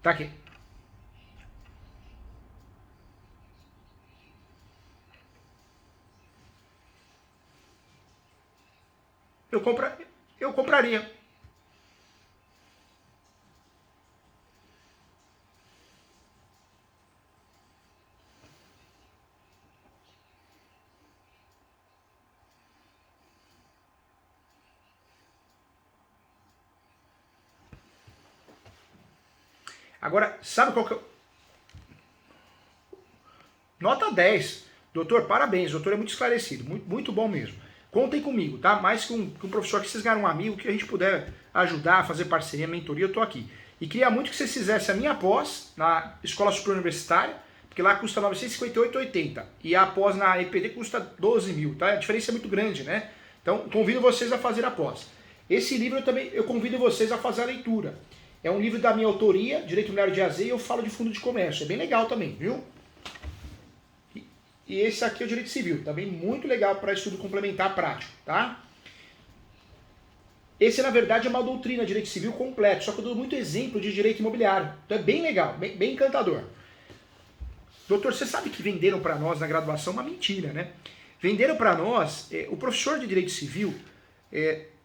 Tá aqui. Eu compraria. Agora, sabe qual que é? Nota 10. Doutor, parabéns. O doutor é muito esclarecido. Muito, muito bom mesmo. Contem comigo, tá? Mais que um professor que vocês ganham um amigo, que a gente puder ajudar, fazer parceria, mentoria, eu tô aqui. E queria muito que vocês fizessem a minha pós na Escola Superior Universitária, porque lá custa R$ 958,80. E a pós na EPD custa 12 mil, tá? A diferença é muito grande, né? Então, convido vocês a fazer a pós. Esse livro eu convido vocês a fazer a leitura. É um livro da minha autoria, Direito Imobiliário de AZ, e eu falo de fundo de comércio. É bem legal também, viu? E esse aqui é o Direito Civil, também muito legal para estudo complementar prático, tá? Esse, na verdade, é uma doutrina de Direito Civil completo, só que eu dou muito exemplo de Direito Imobiliário. Então é bem legal, bem encantador. Doutor, você sabe que venderam para nós na graduação uma mentira, né? Venderam para nós, o professor de Direito Civil,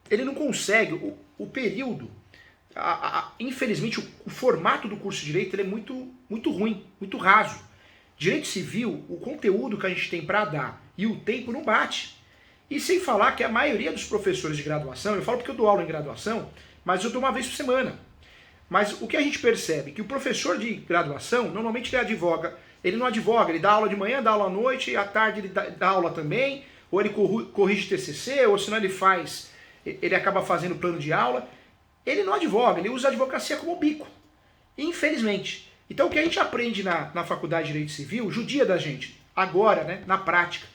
ele não consegue, o período, infelizmente o formato do curso de Direito ele é muito ruim, muito raso. Direito Civil, o conteúdo que a gente tem para dar e o tempo não bate. E sem falar que a maioria dos professores de graduação, eu falo porque eu dou aula em graduação, mas eu dou uma vez por semana. Mas o que a gente percebe? Que o professor de graduação, normalmente ele advoga, ele não advoga, ele dá aula de manhã, dá aula à noite, e à tarde ele dá aula também, ou ele corrige TCC, ou senão ele acaba fazendo plano de aula. Ele não advoga, ele usa a advocacia como bico, infelizmente. Então o que a gente aprende na faculdade de Direito Civil judia da gente, agora, né, na prática.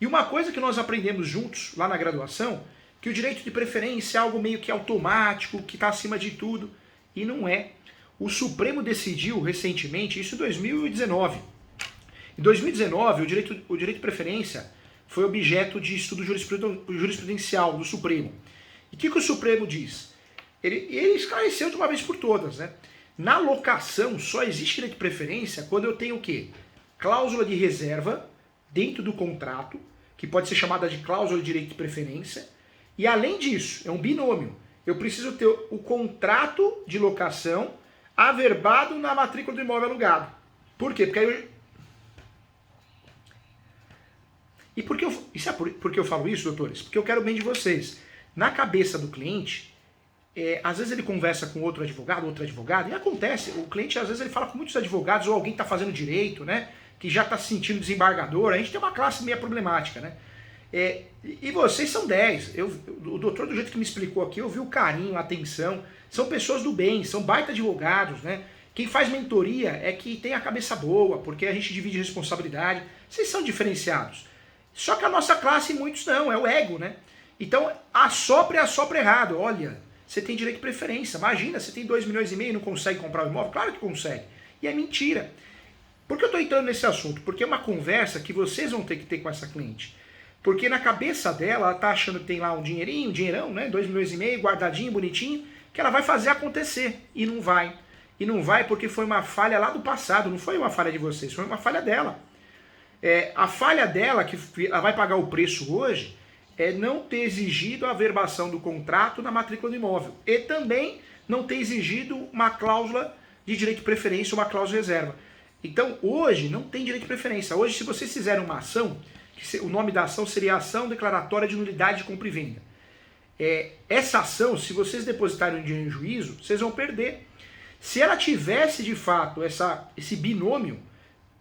E uma coisa que nós aprendemos juntos lá na graduação, que o direito de preferência é algo meio que automático, que está acima de tudo, e não é. O Supremo decidiu recentemente, isso em 2019. Em 2019, o direito de preferência foi objeto de estudo jurisprudencial do Supremo. E o que o Supremo diz? Ele esclareceu de uma vez por todas, né? Na locação, só existe direito de preferência quando eu tenho o quê? Cláusula de reserva dentro do contrato, que pode ser chamada de cláusula de direito de preferência. E além disso, é um binômio. Eu preciso ter o contrato de locação averbado na matrícula do imóvel alugado. Por quê? Porque aí E por que eu falo isso, doutores? Porque eu quero o bem de vocês. Na cabeça do cliente, às vezes ele conversa com outra advogada, e acontece, o cliente às vezes ele fala com muitos advogados, ou alguém está fazendo direito, né, que já está se sentindo desembargador, a gente tem uma classe meio problemática, né? E vocês são 10, o doutor do jeito que me explicou aqui, eu vi o carinho, a atenção, são pessoas do bem, são baita advogados, né? Quem faz mentoria é que tem a cabeça boa, porque a gente divide responsabilidade, vocês são diferenciados. Só que a nossa classe, muitos não, é o ego, né? Então, assopra errado, olha... Você tem direito de preferência. Imagina, você tem 2,5 milhões e não consegue comprar o imóvel? Claro que consegue. E é mentira. Por que eu estou entrando nesse assunto? Porque é uma conversa que vocês vão ter que ter com essa cliente. Porque na cabeça dela, ela está achando que tem lá um dinheirinho, um dinheirão, né? 2,5 milhões, guardadinho, bonitinho, que ela vai fazer acontecer. E não vai. E não vai porque foi uma falha lá do passado. Não foi uma falha de vocês, foi uma falha dela. A falha dela, que ela vai pagar o preço hoje, é não ter exigido a averbação do contrato na matrícula do imóvel. E também não ter exigido uma cláusula de direito de preferência, uma cláusula de reserva. Então, hoje, não tem direito de preferência. Hoje, se vocês fizerem uma ação, o nome da ação seria Ação Declaratória de Nulidade de Compra e Venda. Essa ação, se vocês depositarem um dinheiro em juízo, vocês vão perder. Se ela tivesse, de fato, esse binômio,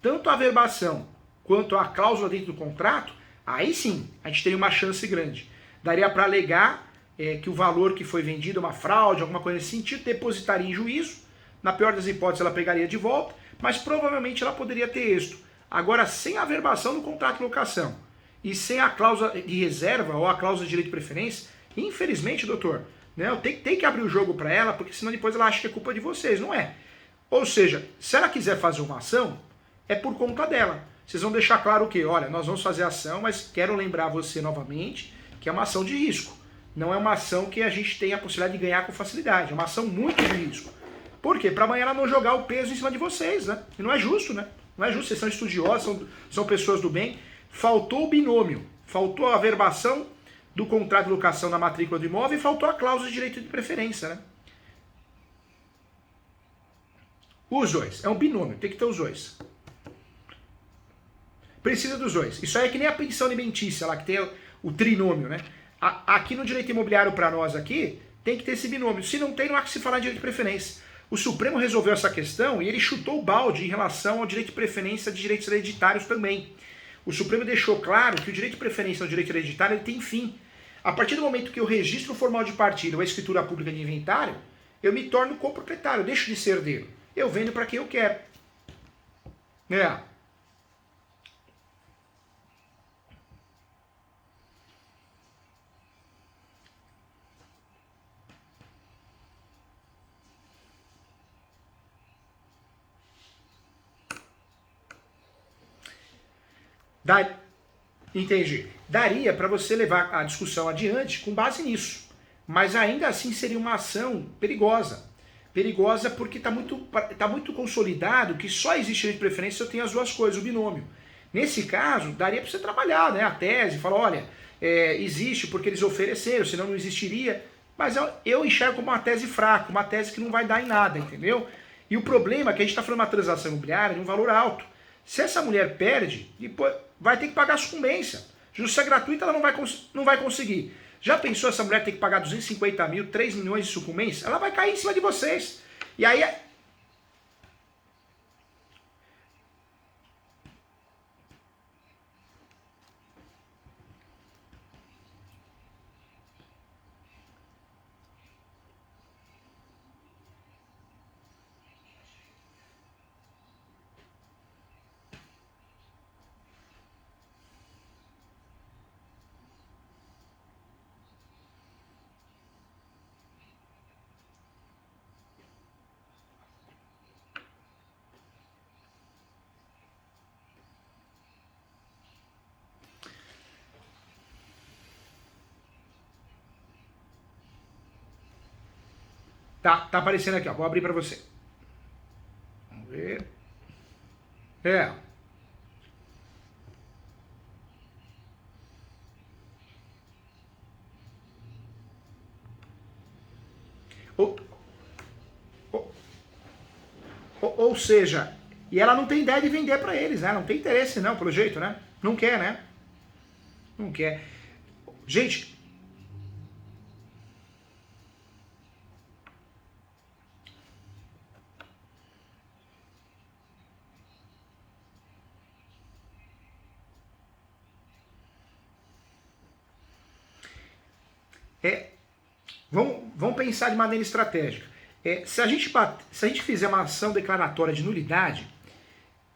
tanto a averbação quanto a cláusula dentro do contrato, aí sim, a gente teria uma chance grande. Daria para alegar que o valor que foi vendido é uma fraude, alguma coisa nesse sentido, depositaria em juízo, na pior das hipóteses ela pegaria de volta, mas provavelmente ela poderia ter êxito. Agora, sem a averbação do contrato de locação e sem a cláusula de reserva ou a cláusula de direito de preferência, infelizmente, doutor, né, eu tenho que abrir o jogo para ela, porque senão depois ela acha que é culpa de vocês, não é? Ou seja, se ela quiser fazer uma ação, é por conta dela. Vocês vão deixar claro o quê? Olha, nós vamos fazer a ação, mas quero lembrar você novamente que é uma ação de risco. Não é uma ação que a gente tem a possibilidade de ganhar com facilidade. É uma ação muito de risco. Por quê? Para amanhã ela não jogar o peso em cima de vocês, né? E não é justo, né? Não é justo, vocês são estudiosos, são pessoas do bem. Faltou o binômio, faltou a averbação do contrato de locação na matrícula do imóvel e faltou a cláusula de direito de preferência, né? Os dois, é um binômio, tem que ter os dois. Precisa dos dois. Isso aí é que nem a pensão alimentícia, lá que tem o trinômio, né? Aqui no direito imobiliário para nós aqui, tem que ter esse binômio. Se não tem, não há que se falar de direito de preferência. O Supremo resolveu essa questão e ele chutou o balde em relação ao direito de preferência de direitos hereditários também. O Supremo deixou claro que o direito de preferência no direito hereditário ele tem fim. A partir do momento que eu registro formal de partilha ou a escritura pública de inventário, eu me torno coproprietário, eu deixo de ser herdeiro. Eu vendo para quem eu quero. Entendi. Daria para você levar a discussão adiante com base nisso. Mas ainda assim seria uma ação perigosa. Perigosa porque está muito consolidado que só existe direito de preferência se eu tenho as duas coisas, o binômio. Nesse caso, daria para você trabalhar, né, a tese, falar, olha, existe porque eles ofereceram, senão não existiria. Mas eu enxergo como uma tese fraca, uma tese que não vai dar em nada, entendeu? E o problema é que a gente está falando de uma transação imobiliária de um valor alto. Se essa mulher perde, depois vai ter que pagar a sucumbência. Justiça gratuita ela não vai conseguir. Já pensou essa mulher ter que pagar 250 mil, 3 milhões de sucumbência? Ela vai cair em cima de vocês. E aí... Tá aparecendo aqui, ó. Vou abrir para você. Vamos ver. Ou seja, e ela não tem ideia de vender para eles, né? Não tem interesse não, pelo jeito, né? Não quer, né? Não quer. Gente, vamos pensar de maneira estratégica. Se a gente fizer uma ação declaratória de nulidade,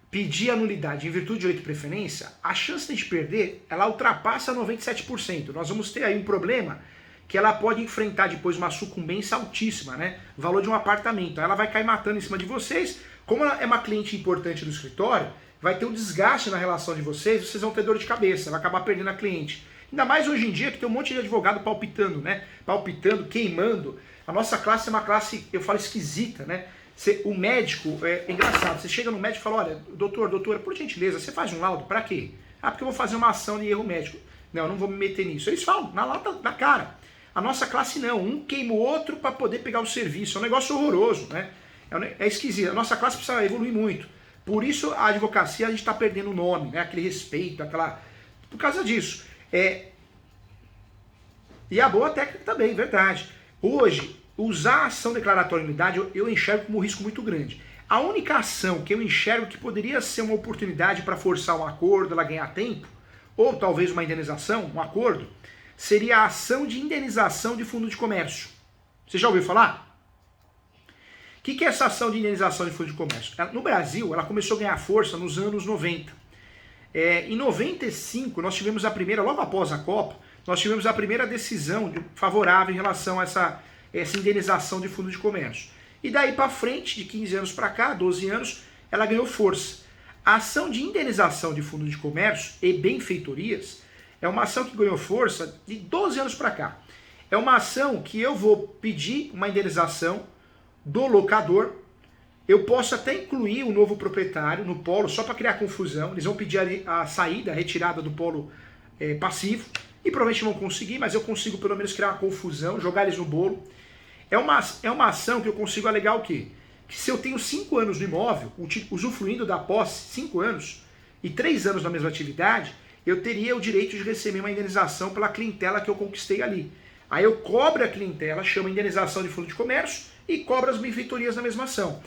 pedir a nulidade em virtude de direito de preferência, a chance de a gente perder, ela ultrapassa 97%. Nós vamos ter aí um problema que ela pode enfrentar depois uma sucumbência altíssima, né? O valor de um apartamento. Ela vai cair matando em cima de vocês. Como ela é uma cliente importante do escritório, vai ter um desgaste na relação de vocês vão ter dor de cabeça, vai acabar perdendo a cliente. Ainda mais hoje em dia que tem um monte de advogado palpitando, né? Palpitando, queimando. A nossa classe é uma classe, eu falo, esquisita, né? O médico, é engraçado, você chega no médico e fala, olha, doutora, por gentileza, você faz um laudo, pra quê? Ah, porque eu vou fazer uma ação de erro médico. Não, eu não vou me meter nisso. Eles falam, na lata, na cara. A nossa classe não, um queima o outro para poder pegar o serviço. É um negócio horroroso, né? É esquisito. A nossa classe precisa evoluir muito. Por isso a advocacia a gente está perdendo o nome, né? Aquele respeito, aquela... Por causa disso. E a boa técnica também, verdade. Hoje, usar a ação declaratória de nulidade eu enxergo como um risco muito grande. A única ação que eu enxergo que poderia ser uma oportunidade para forçar um acordo, ela ganhar tempo, ou talvez uma indenização, um acordo, seria a ação de indenização de fundo de comércio. Você já ouviu falar? O que é essa ação de indenização de fundo de comércio? No Brasil, ela começou a ganhar força nos anos 90. Em 95, nós tivemos a primeira, logo após a Copa, nós tivemos a primeira decisão favorável em relação a essa indenização de fundo de comércio. E daí para frente, de 15 anos para cá, 12 anos, ela ganhou força. A ação de indenização de fundo de comércio e benfeitorias é uma ação que ganhou força de 12 anos para cá. É uma ação que eu vou pedir uma indenização do locador. Eu posso até incluir o novo proprietário no polo só para criar confusão. Eles vão pedir a saída, a retirada do polo passivo. E provavelmente vão conseguir, mas eu consigo pelo menos criar uma confusão, jogar eles no bolo. É uma ação que eu consigo alegar o quê? Que se eu tenho 5 anos no imóvel, usufruindo da posse, 5 anos, e 3 anos na mesma atividade, eu teria o direito de receber uma indenização pela clientela que eu conquistei ali. Aí eu cobro a clientela, chamo indenização de fundo de comércio e cobro as benfeitorias na mesma ação.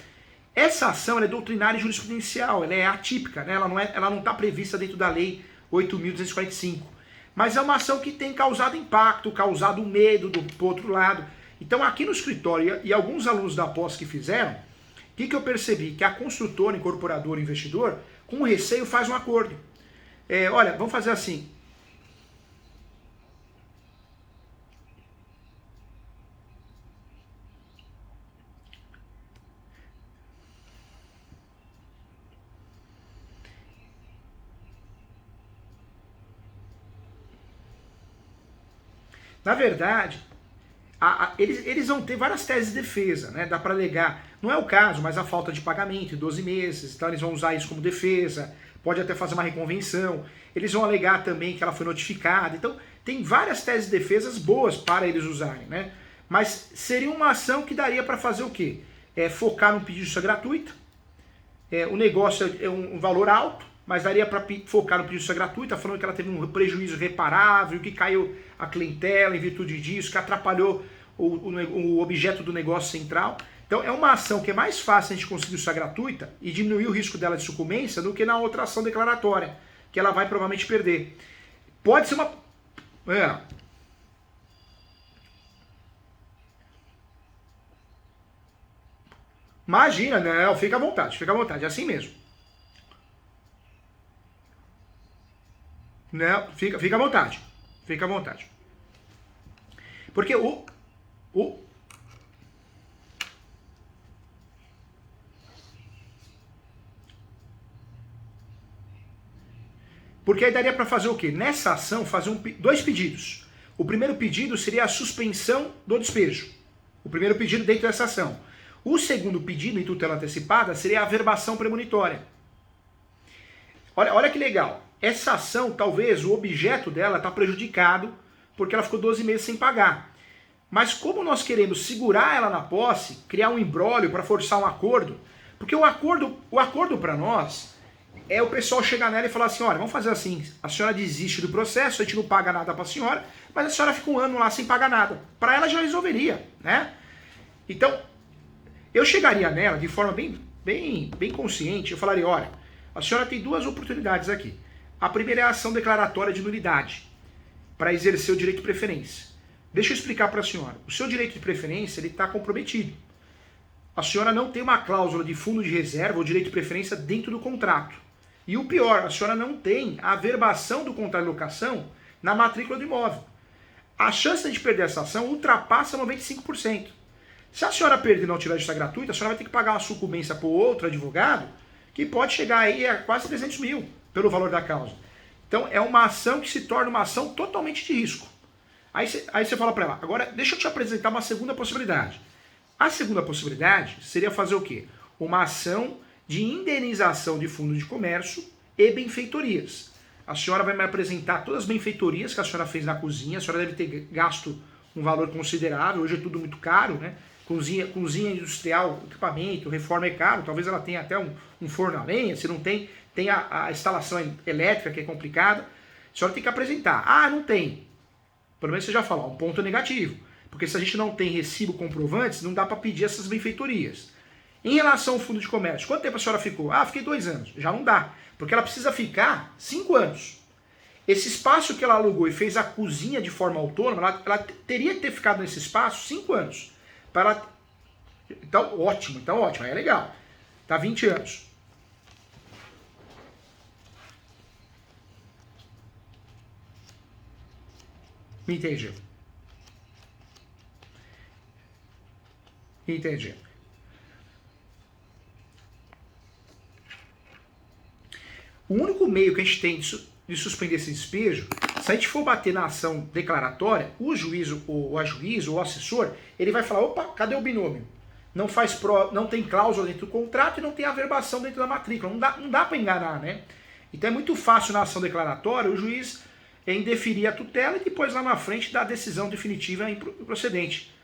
Essa ação é doutrinária e jurisprudencial, ela é atípica, né? Ela não está prevista dentro da lei 8.245. Mas é uma ação que tem causado impacto, causado medo do outro lado. Então aqui no escritório, e alguns alunos da pós que fizeram, o que eu percebi? Que a construtora, incorporadora, investidor, com receio faz um acordo. Olha, vamos fazer assim. Na verdade, eles vão ter várias teses de defesa, né? Dá para alegar. Não é o caso, mas a falta de pagamento em 12 meses, então eles vão usar isso como defesa, pode até fazer uma reconvenção. Eles vão alegar também que ela foi notificada. Então, tem várias teses de defesas boas para eles usarem, né? Mas seria uma ação que daria para fazer o quê? Focar no pedido de justiça gratuita. O negócio é um valor alto, mas daria para focar no pedido de justiça gratuita, falando que ela teve um prejuízo reparável, que caiu a clientela em virtude disso, que atrapalhou o objeto do negócio central. Então é uma ação que é mais fácil a gente conseguir justiça gratuita e diminuir o risco dela de sucumbência do que na outra ação declaratória, que ela vai provavelmente perder. Pode ser uma... Imagina, não, fica à vontade, é assim mesmo. Não, fica à vontade. Fica à vontade. Porque Porque aí daria para fazer o quê? Nessa ação, fazer dois pedidos. O primeiro pedido seria a suspensão do despejo. O primeiro pedido dentro dessa ação. O segundo pedido, em tutela antecipada, seria a averbação premonitória. Olha que legal. Essa ação, talvez, o objeto dela está prejudicado porque ela ficou 12 meses sem pagar. Mas como nós queremos segurar ela na posse, criar um imbróglio para forçar um acordo, porque o acordo para nós é o pessoal chegar nela e falar assim, olha, vamos fazer assim, a senhora desiste do processo, a gente não paga nada para a senhora, mas a senhora fica um ano lá sem pagar nada. Para ela já resolveria, né? Então, eu chegaria nela de forma bem consciente, eu falaria, olha, a senhora tem duas oportunidades aqui. A primeira é a ação declaratória de nulidade, para exercer o direito de preferência. Deixa eu explicar para a senhora. O seu direito de preferência está comprometido. A senhora não tem uma cláusula de fundo de reserva ou direito de preferência dentro do contrato. E o pior, a senhora não tem a averbação do contrato de locação na matrícula do imóvel. A chance de perder essa ação ultrapassa 95%. Se a senhora perder e não tiver justiça gratuita, a senhora vai ter que pagar uma sucumbência para outro advogado, que pode chegar aí a quase 300 mil pelo valor da causa. Então é uma ação que se torna uma ação totalmente de risco. Aí você fala para ela, agora deixa eu te apresentar uma segunda possibilidade. A segunda possibilidade seria fazer o quê? Uma ação de indenização de fundo de comércio e benfeitorias. A senhora vai me apresentar todas as benfeitorias que a senhora fez na cozinha, a senhora deve ter gasto um valor considerável, hoje é tudo muito caro, né? Cozinha industrial, equipamento, reforma é caro, talvez ela tenha até um forno a lenha, se não tem, tem a instalação elétrica que é complicada. A senhora tem que apresentar. Ah, não tem. Pelo menos você já falou, um ponto negativo. Porque se a gente não tem recibo comprovantes, não dá para pedir essas benfeitorias. Em relação ao fundo de comércio, quanto tempo a senhora ficou? Ah, fiquei 2 anos. Já não dá, porque ela precisa ficar 5 anos. Esse espaço que ela alugou e fez a cozinha de forma autônoma, ela teria que ter ficado nesse espaço 5 anos. Para ela... Então, ótimo, aí é legal. Tá 20 anos. Me entendi. Entendi. O único meio que a gente tem de suspender esse despejo, se a gente for bater na ação declaratória, o juiz, ou a juiz, ou o assessor, ele vai falar, opa, cadê o binômio? não tem cláusula dentro do contrato e não tem averbação dentro da matrícula. Não dá para enganar, né? Então é muito fácil na ação declaratória o juiz indeferir a tutela e depois lá na frente dar a decisão definitiva improcedente.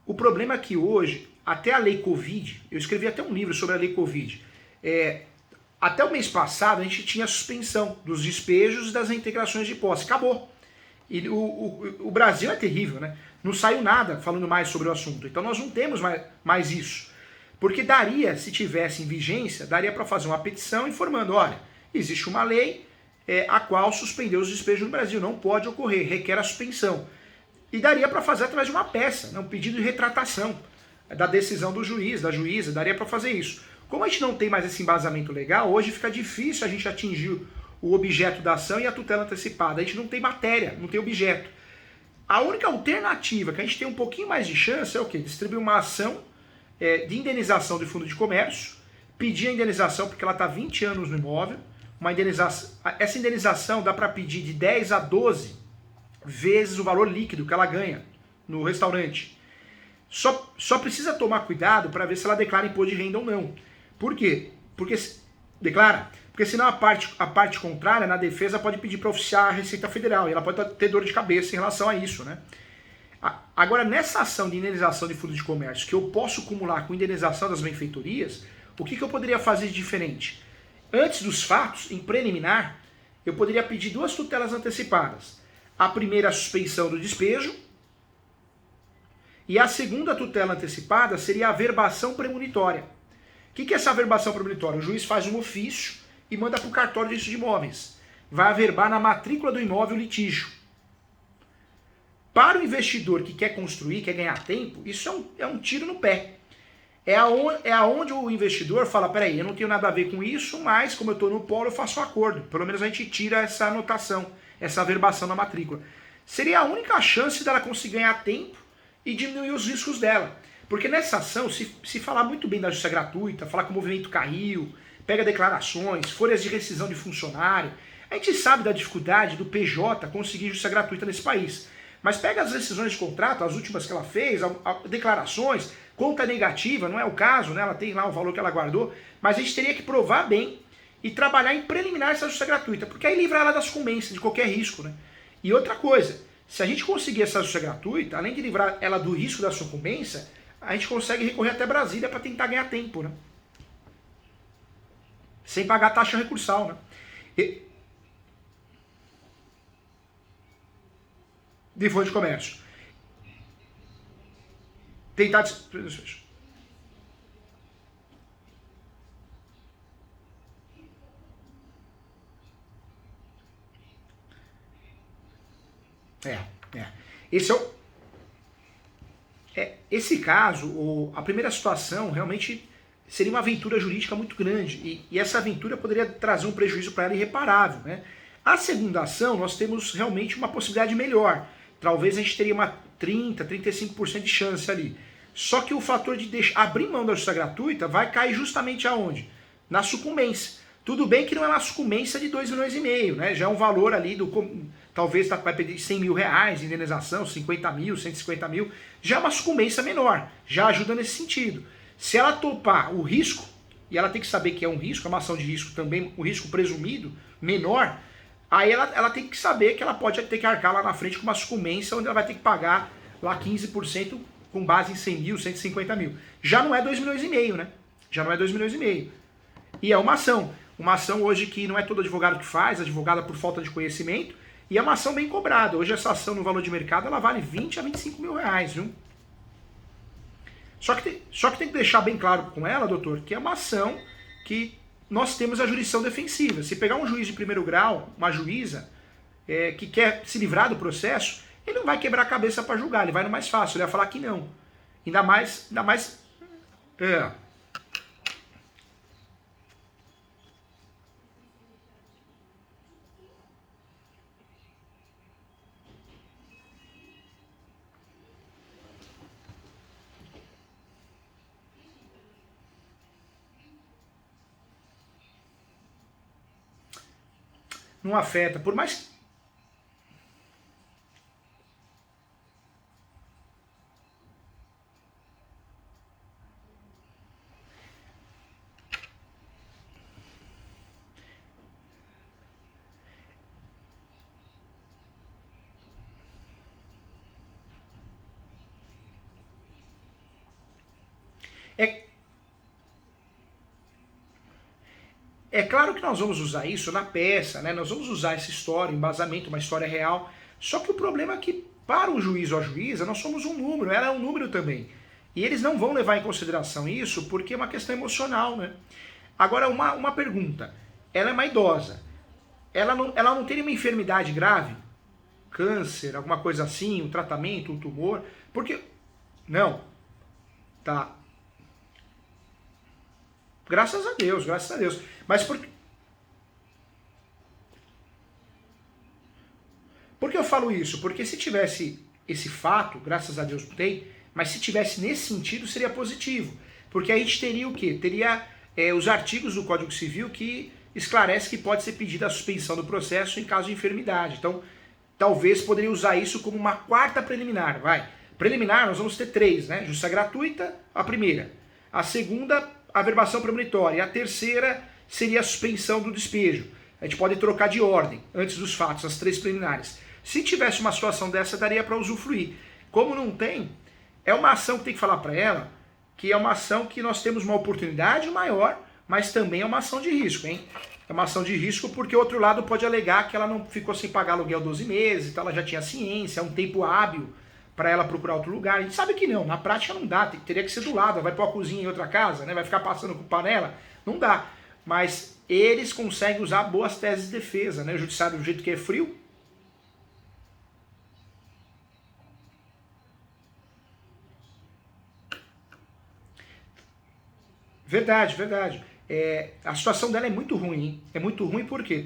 O problema é que hoje, até a lei Covid, eu escrevi até um livro sobre a lei Covid, até o mês passado a gente tinha a suspensão dos despejos e das reintegrações de posse. Acabou. E o Brasil é terrível, né? Não saiu nada falando mais sobre o assunto. Então nós não temos mais isso. Porque daria, se tivesse em vigência, daria para fazer uma petição informando, olha, existe uma lei a qual suspendeu os despejos no Brasil. Não pode ocorrer, requer a suspensão. E daria para fazer através de uma peça, né, um pedido de retratação da decisão do juiz, da juíza, daria para fazer isso. Como a gente não tem mais esse embasamento legal, hoje fica difícil a gente atingir o objeto da ação e a tutela antecipada. A gente não tem matéria, não tem objeto. A única alternativa que a gente tem um pouquinho mais de chance é o quê? Distribuir uma ação de indenização de fundo de comércio, pedir a indenização porque ela está 20 anos no imóvel, essa indenização dá para pedir de 10 a 12 vezes o valor líquido que ela ganha no restaurante. Só precisa tomar cuidado para ver se ela declara imposto de renda ou não. Por quê? Porque senão a parte contrária, na defesa, pode pedir para oficiar a Receita Federal e ela pode ter dor de cabeça em relação a isso, né? Agora, nessa ação de indenização de fundo de comércio, que eu posso acumular com indenização das benfeitorias, o que eu poderia fazer de diferente? Antes dos fatos, em preliminar, eu poderia pedir 2 tutelas antecipadas. A primeira, a suspensão do despejo, e a segunda tutela antecipada seria a averbação premonitória. O que é essa averbação premonitória? O juiz faz um ofício e manda para o cartório de registro de imóveis. Vai averbar na matrícula do imóvel o litígio. Para o investidor que quer construir, quer ganhar tempo, isso é um tiro no pé. É aonde o investidor fala, peraí, eu não tenho nada a ver com isso, mas como eu estou no polo, eu faço um acordo. Pelo menos a gente tira essa anotação, essa averbação na matrícula. Seria a única chance dela conseguir ganhar tempo e diminuir os riscos dela. Porque nessa ação, se falar muito bem da justiça gratuita, falar que o movimento caiu, pega declarações, folhas de rescisão de funcionário, a gente sabe da dificuldade do PJ conseguir justiça gratuita nesse país. Mas pega as rescisões de contrato, as últimas que ela fez, declarações, conta negativa, não é o caso, né? Ela tem lá o valor que ela guardou, mas a gente teria que provar bem e trabalhar em preliminar essa justiça gratuita, porque aí livra ela da sucumbência, de qualquer risco, né? E outra coisa, se a gente conseguir essa justiça gratuita, além de livrar ela do risco da sucumbência, a gente consegue recorrer até Brasília para tentar ganhar tempo, né? Sem pagar taxa recursal, né? De fundo de comércio. Tentar... Esse caso, a primeira situação, realmente seria uma aventura jurídica muito grande. E essa aventura poderia trazer um prejuízo para ela irreparável, né? A segunda ação, nós temos realmente uma possibilidade melhor. Talvez a gente teria uma 30%, 35% de chance ali. Só que o fator de abrir mão da justiça gratuita vai cair justamente aonde? Na sucumbência. Tudo bem que não é uma sucumbência de 2,5 milhões, né? Já é um valor ali talvez vai pedir 100 mil reais, indenização, 50 mil, 150 mil. Já é uma sucumbência menor. Já ajuda nesse sentido. Se ela topar o risco, e ela tem que saber que é um risco, é uma ação de risco também, o risco presumido, menor, aí ela tem que saber que ela pode ter que arcar lá na frente com uma sucumbência, onde ela vai ter que pagar lá 15% com base em 100 mil, 150 mil. Já não é 2,5 milhões, né? Já não é 2,5 milhões. E é uma ação. Uma ação hoje que não é todo advogado que faz, advogada por falta de conhecimento, e é uma ação bem cobrada. Hoje essa ação no valor de mercado, ela vale 20 a 25 mil reais, viu? Só que tem que deixar bem claro com ela, doutor, que é uma ação que nós temos a jurisdição defensiva. Se pegar um juiz de primeiro grau, uma juíza, que quer se livrar do processo, ele não vai quebrar a cabeça para julgar, ele vai no mais fácil, ele vai falar que não. Ainda mais não afeta. Por mais. É, é claro que nós vamos usar isso na peça, né? Nós vamos usar essa história, embasamento, uma história real. Só que o problema é que, para o juiz ou a juíza, nós somos um número, ela é um número também. E eles não vão levar em consideração isso porque é uma questão emocional, né? Agora, uma pergunta. Ela é uma idosa. Ela não tem uma enfermidade grave? Câncer, alguma coisa assim, um tratamento, um tumor? Porque. Não. Tá. Graças a Deus, graças a Deus. Mas por que eu falo isso? Porque se tivesse esse fato, graças a Deus não tem, mas se tivesse nesse sentido seria positivo. Porque aí a gente teria o quê? Teria os artigos do Código Civil que esclarece que pode ser pedida a suspensão do processo em caso de enfermidade. Então, talvez poderia usar isso como uma quarta preliminar, vai. Preliminar, nós vamos ter 3, né? Justiça gratuita, a primeira. A segunda, a averbação premonitória. E a terceira seria a suspensão do despejo. A gente pode trocar de ordem, antes dos fatos, as 3 preliminares. Se tivesse uma situação dessa, daria para usufruir. Como não tem, é uma ação que tem que falar para ela, que é uma ação que nós temos uma oportunidade maior, mas também é uma ação de risco, hein? É uma ação de risco porque o outro lado pode alegar que ela não ficou sem pagar aluguel 12 meses, então ela já tinha ciência, é um tempo hábil para ela procurar outro lugar. A gente sabe que não, na prática não dá, teria que ser do lado, vai pôr a cozinha em outra casa, né? Vai ficar passando com panela, não dá. Mas eles conseguem usar boas teses de defesa, né? O judiciário do jeito que é frio. Verdade, verdade. A situação dela é muito ruim, hein? É muito ruim por quê?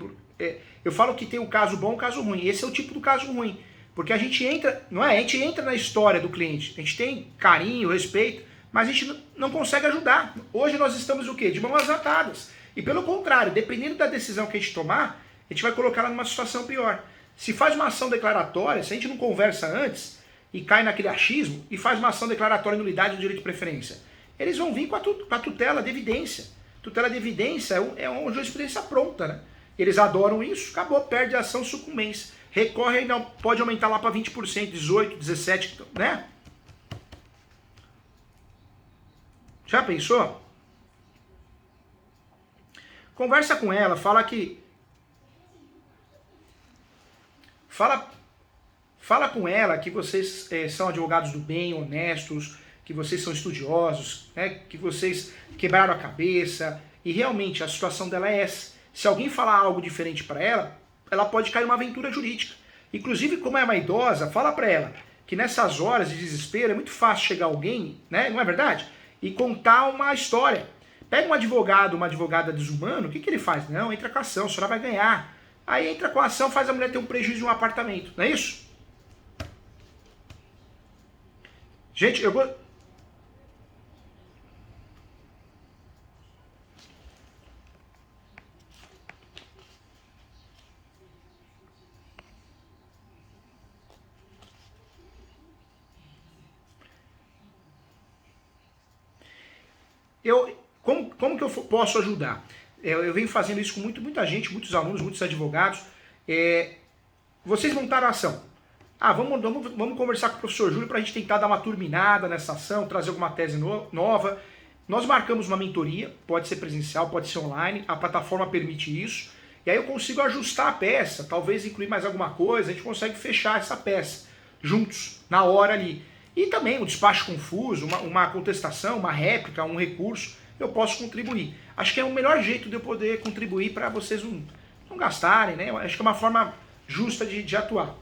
Eu falo que tem o caso bom e o caso ruim. Esse é o tipo do caso ruim. Porque a gente entra, não é? A gente entra na história do cliente. A gente tem carinho, respeito, mas a gente não consegue ajudar. Hoje nós estamos o quê? De mãos atadas. E pelo contrário, dependendo da decisão que a gente tomar, a gente vai colocar ela numa situação pior. Se faz uma ação declaratória, se a gente não conversa antes e cai naquele achismo e faz uma ação declaratória de nulidade do direito de preferência, eles vão vir com a tutela de evidência. Tutela de evidência é uma jurisprudência pronta, né? Eles adoram isso, acabou, perde a ação sucumbência. Recorre ainda, pode aumentar lá para 20%, 18%, 17%, né? Já pensou? Conversa com ela, fala que... Fala com ela que vocês são advogados do bem, honestos, que vocês são estudiosos, né? Que vocês quebraram a cabeça, e realmente a situação dela é essa. Se alguém falar algo diferente para ela, ela pode cair numa aventura jurídica. Inclusive, como é uma idosa, fala para ela que nessas horas de desespero é muito fácil chegar alguém, né? Não é verdade? E contar uma história. Pega um advogado, uma advogada desumana, o que ele faz? Não, entra com a ação, a senhora vai ganhar. Aí entra com a ação, faz a mulher ter um prejuízo de um apartamento, não é isso? Gente, eu vou... Como que eu posso ajudar? Eu venho fazendo isso com muita gente, muitos alunos, muitos advogados. Vocês montaram a ação. Vamos conversar com o professor Júlio para a gente tentar dar uma turminada nessa ação, trazer alguma tese nova. Nós marcamos uma mentoria, pode ser presencial, pode ser online, a plataforma permite isso. E aí eu consigo ajustar a peça, talvez incluir mais alguma coisa, a gente consegue fechar essa peça juntos, na hora ali. E também um despacho confuso, uma contestação, uma réplica, um recurso, eu posso contribuir. Acho que é o melhor jeito de eu poder contribuir para vocês não gastarem, né? Acho que é uma forma justa de atuar,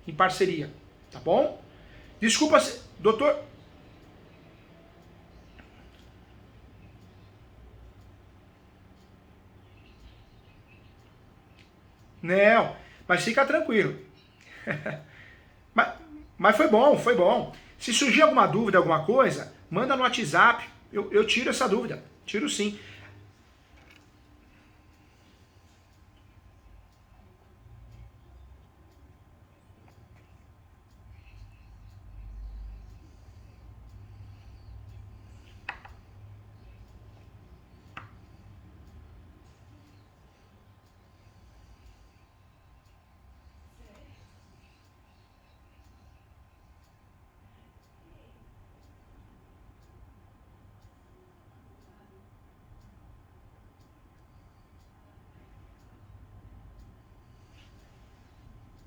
em parceria, tá bom? Desculpa, doutor... Não, mas fica tranquilo. Mas foi bom, foi bom. Se surgir alguma dúvida, alguma coisa, manda no WhatsApp, eu tiro essa dúvida, tiro sim.